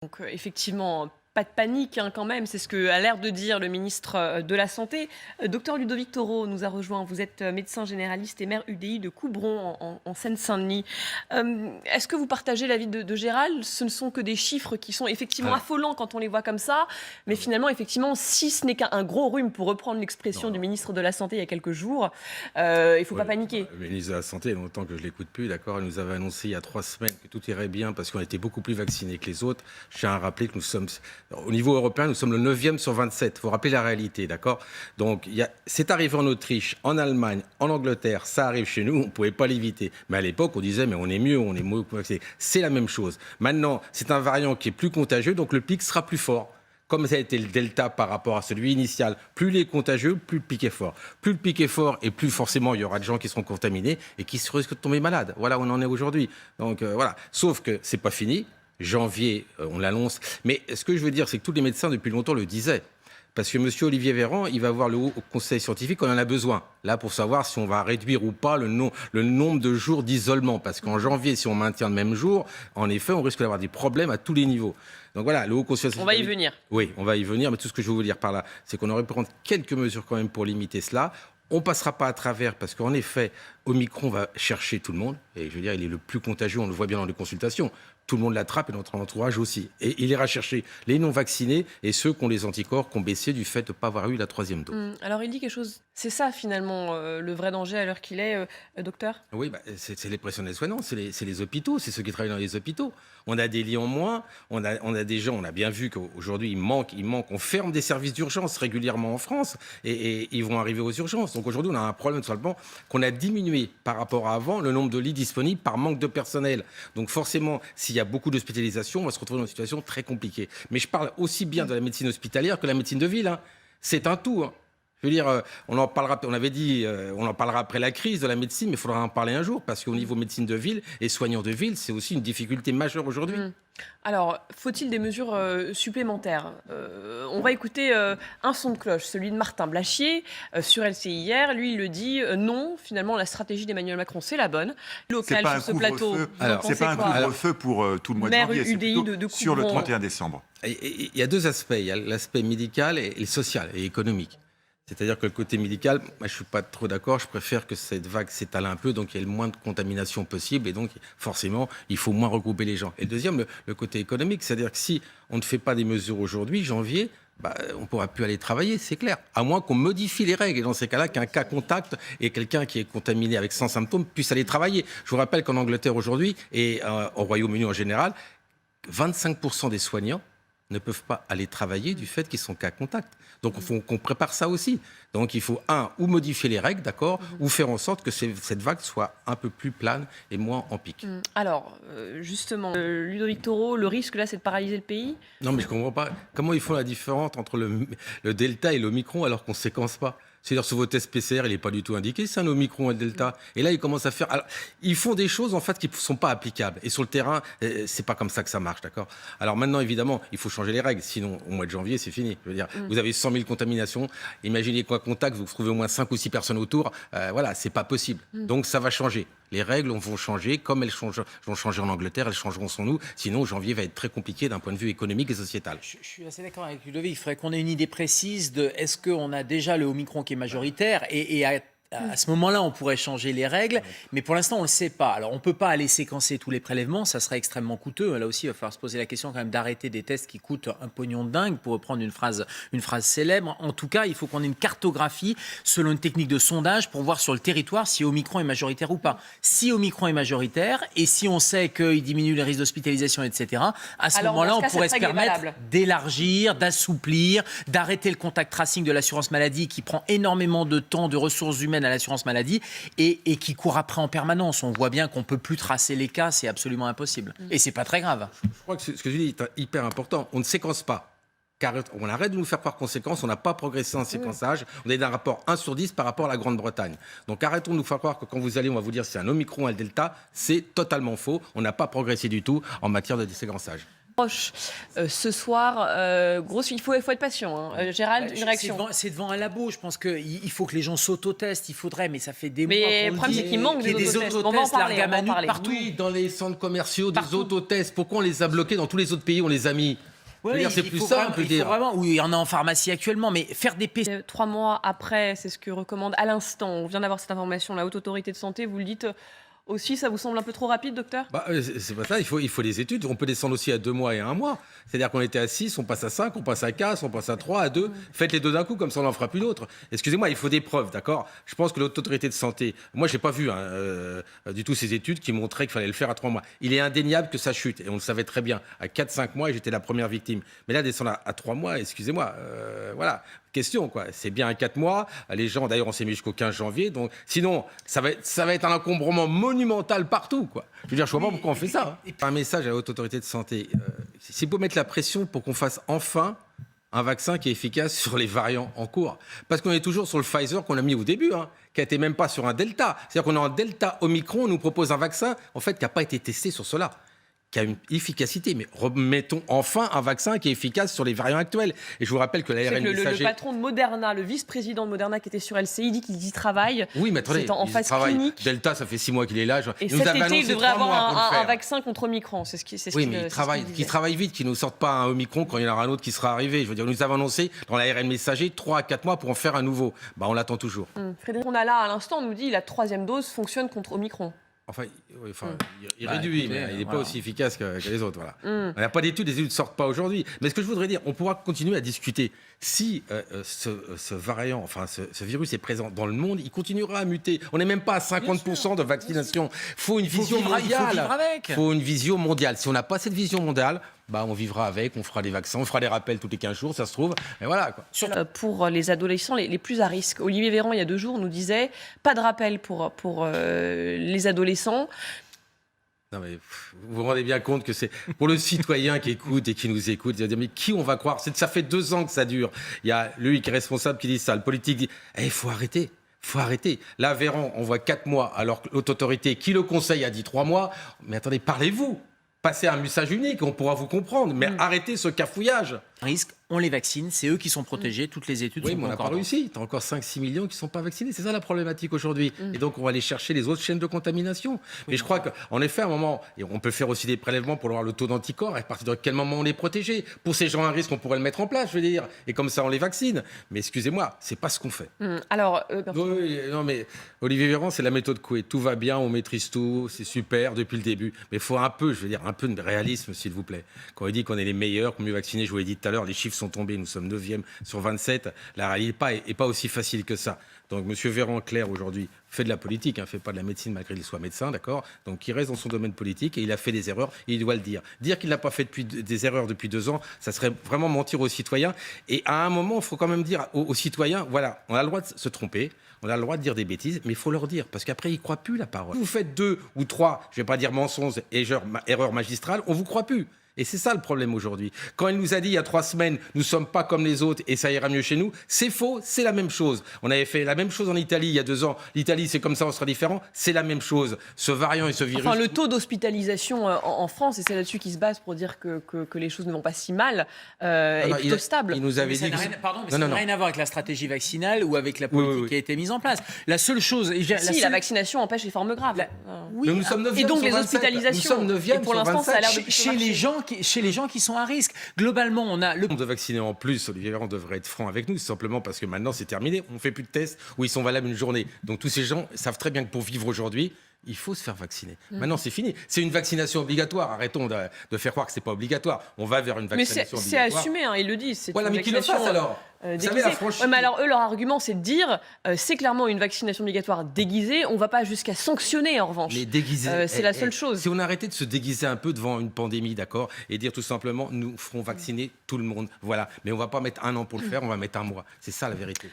Donc effectivement, pas de panique quand même, c'est ce qu'a l'air de dire le ministre de la Santé. Docteur Ludovic Toro nous a rejoint. Vous êtes médecin généraliste et maire UDI de Coubron en Seine-Saint-Denis. Est-ce que vous partagez l'avis de Gérald? Ce ne sont que des chiffres qui sont effectivement affolants quand on les voit comme ça. Mais finalement, effectivement, si ce n'est qu'un gros rhume, pour reprendre l'expression du ministre de la Santé il y a quelques jours, il ne faut pas paniquer. Le ministre de la Santé, il y a longtemps que je ne l'écoute plus, d'accord, il nous avait annoncé il y a 3 semaines que tout irait bien parce qu'on était beaucoup plus vaccinés que les autres. Je tiens à rappeler que nous sommes, au niveau européen, nous sommes le 9e sur 27. Il faut rappeler la réalité, d'accord. Donc, c'est arrivé en Autriche, en Allemagne, en Angleterre, ça arrive chez nous, on ne pouvait pas l'éviter. Mais à l'époque, on disait, mais on est mieux vaccinés. C'est la même chose. Maintenant, c'est un variant qui est plus contagieux, donc le pic sera plus fort. Comme ça a été le delta par rapport à celui initial, plus il est contagieux, plus le pic est fort. Plus le pic est fort et plus forcément il y aura de gens qui seront contaminés et qui risquent de tomber malades. Voilà où on en est aujourd'hui. Donc voilà. Sauf que c'est pas fini. Janvier, on l'annonce. Mais ce que je veux dire, c'est que tous les médecins depuis longtemps le disaient. Parce que M. Olivier Véran, il va voir le Haut Conseil scientifique, on en a besoin. Là, pour savoir si on va réduire ou pas le nombre de jours d'isolement. Parce qu'en janvier, si on maintient le même jour, en effet, on risque d'avoir des problèmes à tous les niveaux. Donc voilà, le Haut Conseil scientifique... On va y venir. Oui, on va y venir. Mais tout ce que je veux vous dire par là, c'est qu'on aurait pu prendre quelques mesures quand même pour limiter cela. On ne passera pas à travers parce qu'en effet, Omicron va chercher tout le monde. Et je veux dire, il est le plus contagieux, on le voit bien dans les consultations. Tout le monde l'attrape et notre entourage aussi. Et il ira chercher les non-vaccinés et ceux qui ont les anticorps qui ont baissé du fait de ne pas avoir eu la 3e dose. Alors il dit quelque chose, c'est ça finalement le vrai danger à l'heure qu'il est, docteur? Oui, c'est les personnels soignants, c'est les hôpitaux, c'est ceux qui travaillent dans les hôpitaux. On a des lits en moins, on a des gens, on a bien vu qu'aujourd'hui il manque, on ferme des services d'urgence régulièrement en France et ils vont arriver aux urgences. Donc aujourd'hui on a un problème seulement qu'on a diminué par rapport à avant le nombre de lits disponibles par manque de personnel. Donc forcément, s'il y a beaucoup d'hospitalisation, on va se retrouver dans une situation très compliquée. Mais je parle aussi bien de la médecine hospitalière que de la médecine de ville. C'est un tout. Je veux dire, on en parlera, on avait dit, on en parlera après la crise de la médecine, mais il faudra en parler un jour, parce qu'au niveau médecine de ville et soignants de ville, c'est aussi une difficulté majeure aujourd'hui. Alors, faut-il des mesures supplémentaires? On va écouter un son de cloche, celui de Martin Blachier sur LCI hier. Lui, il le dit, non, finalement, la stratégie d'Emmanuel Macron, c'est la bonne. Local sur ce plateau. C'est pas un couvre-feu pour tout le mois de janvier, c'est UDI plutôt de sur le Coubron. 31 décembre. Il y a 2 aspects. Il y a l'aspect médical et le social et économique. C'est-à-dire que le côté médical, moi, je ne suis pas trop d'accord. Je préfère que cette vague s'étale un peu, donc il y ait le moins de contamination possible. Et donc, forcément, il faut moins regrouper les gens. Et le deuxième, le côté économique. C'est-à-dire que si on ne fait pas des mesures aujourd'hui, janvier, on ne pourra plus aller travailler, c'est clair. À moins qu'on modifie les règles. Et dans ces cas-là, qu'un cas contact et quelqu'un qui est contaminé avec sans symptômes puisse aller travailler. Je vous rappelle qu'en Angleterre aujourd'hui, et au Royaume-Uni en général, 25% des soignants ne peuvent pas aller travailler du fait qu'ils sont cas contact. Donc, il faut qu'on prépare ça aussi. Donc, il faut, ou modifier les règles, d'accord, ou faire en sorte que cette vague soit un peu plus plane et moins en pic. Alors, justement, Ludovic Toro, le risque, là, c'est de paralyser le pays? Non, mais je ne comprends pas. Comment ils font la différence entre le Delta et l'Omicron alors qu'on ne séquence pas? C'est-à-dire, sur vos tests PCR, il n'est pas du tout indiqué, c'est un Omicron et le Delta. Et là, ils commencent à faire... Alors, ils font des choses, en fait, qui ne sont pas applicables. Et sur le terrain, c'est pas comme ça que ça marche, d'accord? Alors maintenant, évidemment, il faut changer les règles. Sinon, au mois de janvier, c'est fini. Je veux dire, vous avez 100 000 contaminations. Imaginez quoi contact, vous trouvez au moins 5 ou 6 personnes autour. Voilà, c'est pas possible. Donc, ça va changer. Les règles vont changer, comme elles vont changer en Angleterre, elles changeront sans nous. Sinon, janvier va être très compliqué d'un point de vue économique et sociétal. Je suis assez d'accord avec Ludovic. Il faudrait qu'on ait une idée précise de est-ce qu'on a déjà le Omicron qui est majoritaire et à ce moment-là, on pourrait changer les règles, mais pour l'instant, on ne le sait pas. Alors, on ne peut pas aller séquencer tous les prélèvements, ça serait extrêmement coûteux. Là aussi, il va falloir se poser la question quand même d'arrêter des tests qui coûtent un pognon de dingue, pour reprendre une phrase célèbre. En tout cas, il faut qu'on ait une cartographie selon une technique de sondage pour voir sur le territoire si Omicron est majoritaire ou pas. Si Omicron est majoritaire et si on sait qu'il diminue les risques d'hospitalisation, etc., à ce moment-là, on pourrait se permettre d'élargir, d'assouplir, d'arrêter le contact tracing de l'assurance maladie qui prend énormément de temps, de ressources humaines à l'assurance maladie et qui court après en permanence. On voit bien qu'on ne peut plus tracer les cas, c'est absolument impossible. Et c'est pas très grave. Je crois que ce que je dis est hyper important. On ne séquence pas. Car on arrête de nous faire croire qu'on séquence, on n'a pas progressé en séquençage. On est d'un rapport 1 sur 10 par rapport à la Grande-Bretagne. Donc arrêtons de nous faire croire que quand vous allez, on va vous dire si c'est un Omicron ou un Delta. C'est totalement faux. On n'a pas progressé du tout en matière de séquençage. Ce soir, grosse, il faut être patient. Hein. Gérald, une réaction. C'est devant un labo. Je pense qu'il faut que les gens s'autotestent. Il faudrait, mais ça fait des mois mais qu'on le problème, c'est qu'il manque des autotests partout. Oui, dans les centres commerciaux, des autotests. Pourquoi on les a bloqués dans tous les autres pays? On les a mis. Oui, c'est plus simple. Oui, il y en a en pharmacie actuellement, mais faire des PCR. 3 mois après, c'est ce que recommande à l'instant. On vient d'avoir cette information, la Haute Autorité de Santé. Vous le dites. Aussi, ça vous semble un peu trop rapide, docteur? C'est pas ça, il faut des études. On peut descendre aussi à 2 mois et à 1 mois. C'est-à-dire qu'on était à 6, on passe à 5, on passe à 4, on passe à 3, à 2. Faites les deux d'un coup, comme ça on n'en fera plus d'autres. Excusez-moi, il faut des preuves, d'accord? Je pense que l'Haute Autorité de Santé, moi j'ai pas vu du tout ces études qui montraient qu'il fallait le faire à 3 mois. Il est indéniable que ça chute, et on le savait très bien. À 4-5 mois, et j'étais la première victime. Mais là, descendre à 3 mois, excusez-moi, voilà. Question, quoi. C'est bien à 4 mois. Les gens, d'ailleurs, on s'est mis jusqu'au 15 janvier. Donc, sinon, ça va être un encombrement monumental partout, quoi. Je veux dire, je vois pas pourquoi on fait ça. Hein. Un message à la Haute Autorité de Santé. C'est pour mettre la pression pour qu'on fasse enfin un vaccin qui est efficace sur les variants en cours. Parce qu'on est toujours sur le Pfizer qu'on a mis au début, hein, qui n'était même pas sur un Delta. C'est-à-dire qu'on est en Delta Omicron, on nous propose un vaccin, en fait, qui n'a pas été testé sur cela, qui a une efficacité, mais remettons enfin un vaccin qui est efficace sur les variants actuels. Et je vous rappelle que l'ARN messager... Le patron de Moderna, le vice-président de Moderna qui était sur LCI, dit qu'il y travaille. Oui, mais attendez, c'est en phase clinique. Delta, ça fait 6 mois qu'il est là. Et cet été, il devrait avoir un vaccin contre Omicron. C'est ce qui, oui, mais il travaille vite, qu'il ne nous sorte pas un Omicron quand il y en aura un autre qui sera arrivé. Je veux dire, nous avons annoncé dans l'ARN messager 3 à 4 mois pour en faire un nouveau. Bah, on l'attend toujours. Frédéric, on a là, à l'instant, on nous dit que la 3e dose fonctionne contre Omicron. Il réduit, mais il n'est pas aussi efficace que les autres. Voilà. On n'a pas d'études, les études ne sortent pas aujourd'hui. Mais ce que je voudrais dire, on pourra continuer à discuter. Si ce variant, ce virus est présent dans le monde, il continuera à muter. On n'est même pas à 50% de vaccination. Il faut une vision mondiale. Il faut une vision mondiale. Si on n'a pas cette vision mondiale, on vivra avec, on fera des vaccins, on fera des rappels tous les 15 jours, ça se trouve. Et voilà, quoi. Pour les adolescents les plus à risque, Olivier Véran, il y a 2 jours, nous disait pas de rappel pour les adolescents. Non mais vous vous rendez bien compte que c'est pour le citoyen qui écoute et qui nous écoute, il va dire mais qui on va croire? Ça fait 2 ans que ça dure. Il y a lui qui est responsable qui dit ça, le politique dit il faut arrêter. Faut arrêter. Là, Véran, on voit 4 mois, alors que l'autre autorité qui le conseille a dit 3 mois. Mais attendez, parlez-vous. Passez à un message unique, on pourra vous comprendre. Mais arrêtez ce cafouillage. Risque, on les vaccine, c'est eux qui sont protégés, toutes les études sont mais on n'a pas réussi. T'as encore 5-6 millions qui ne sont pas vaccinés. C'est ça la problématique aujourd'hui. Et donc, on va aller chercher les autres chaînes de contamination. Mais je crois qu'en effet, à un moment, et on peut faire aussi des prélèvements pour avoir le taux d'anticorps, et à partir de quel moment on est protégé. Pour ces gens à risque, on pourrait le mettre en place, je veux dire. Et comme ça, on les vaccine. Mais excusez-moi, c'est pas ce qu'on fait. Alors, non, mais Olivier Véran, c'est la méthode Coué. Tout va bien, on maîtrise tout, c'est super depuis le début. Mais il faut un peu de réalisme, s'il vous plaît. Quand il dit qu'on est les meilleurs, qu'on est mieux vaccinés, je vous l'ai dit tout à l'heure, les chiffres sont tombés, nous sommes 9e sur 27. La réalité n'est pas aussi facile que ça. Donc M. Véran, clair, aujourd'hui, fait de la politique, fait pas de la médecine malgré qu'il soit médecin, d'accord? Donc il reste dans son domaine politique et il a fait des erreurs et il doit le dire. Dire qu'il n'a pas fait des erreurs depuis 2 ans, ça serait vraiment mentir aux citoyens. Et à un moment, il faut quand même dire aux citoyens, voilà, on a le droit de se tromper, on a le droit de dire des bêtises, mais il faut leur dire, parce qu'après, ils ne croient plus la parole. Vous faites 2 ou 3, je ne vais pas dire mensonges et erreurs magistrales, on ne vous croit plus. Et c'est ça le problème aujourd'hui. Quand il nous a dit il y a 3 semaines, nous ne sommes pas comme les autres et ça ira mieux chez nous, c'est faux, c'est la même chose. On avait fait la même chose en Italie il y a 2 ans. L'Italie, c'est comme ça, on sera différent. C'est la même chose. Ce variant et ce virus... le taux d'hospitalisation en France, et c'est là-dessus qu'il se base pour dire que les choses ne vont pas si mal, est plutôt stable. Il nous avait dit... ça n'a rien à voir avec la stratégie vaccinale ou avec la politique qui a été mise en place. La seule chose... La vaccination empêche les formes graves. Mais nous sommes 9e et donc sur les 27. hospitalisations. Nous sommes 9e et pour l'instant, ça a l'air de chez les gens qui sont à risque. Globalement, on a le nombre de vaccinés en plus. Olivier Véran devrait être franc avec nous, simplement parce que maintenant c'est terminé. On ne fait plus de tests où ils sont valables une journée. Donc tous ces gens savent très bien que pour vivre aujourd'hui, il faut se faire vacciner. Maintenant, c'est fini. C'est une vaccination obligatoire. Arrêtons de faire croire que c'est pas obligatoire. On va vers une vaccination obligatoire. Mais c'est assumé, ils le disent. C'est mais qu'ils le fassent alors. Mais alors eux, leur argument, c'est de dire c'est clairement une vaccination obligatoire déguisée. On ne va pas jusqu'à sanctionner en revanche. Mais déguisée, c'est la seule chose. Si on arrêtait de se déguiser un peu devant une pandémie, d'accord, et dire tout simplement nous ferons vacciner tout le monde. Voilà. Mais on ne va pas mettre 1 an pour le faire. On va mettre 1 mois. C'est ça la vérité.